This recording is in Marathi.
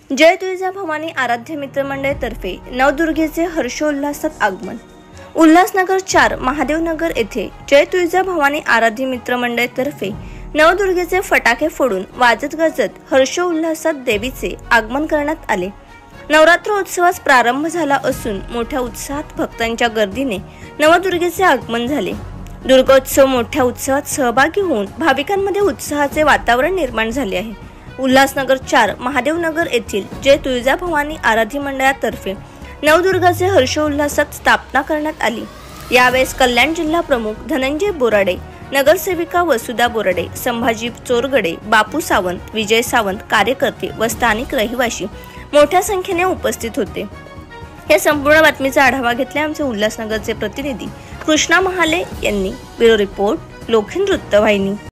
जय तुळजाभवानी आराध्य मित्रमंडळ तर्फे नवदुर्गेचे हर्षोल्लासात आगमन। उल्हासनगर 4 महादेवनगर येथे जय तुळजाभवानी आराध्य मित्रमंडळ तर्फे नवदुर्गेचे फटाके फोडून वाजत गाजत हर्षोल्लासात देवीचे आगमन करण्यात आले। नवरात्रोत्सवास प्रारंभ झाला असून मोठ्या उत्साहात भक्तांच्या गर्दीने नवदुर्गेचे आगमन झाले। दुर्गोत्सव मोठ्या उत्साहात सहभागी होऊन भाविकांमध्ये उत्साहाचे वातावरण निर्माण झाले आहे। उल्हासनगर 4 महादेवनगर येथील जय तुळजाभवानी आराध्य मंडळातर्फे नवदुर्गाचे हर्षोल्लासात स्थापना करण्यात आली। यावेळेस कल्याण जिल्हा प्रमुख धनंजय बोराडे, नगरसेविका वसुधा बोराडे, संभाजी चोरगडे, बापू सावंत, विजय सावंत, कार्यकर्ते व स्थानिक रहिवासी मोठ्या संख्येने उपस्थित होते। या संपूर्ण बातमीचा आढावा घेतला आमचे उल्हासनगरचे प्रतिनिधी कृष्णा महाले यांनी। ब्युरो रिपोर्ट लोखंड वृत्तवाहिनी।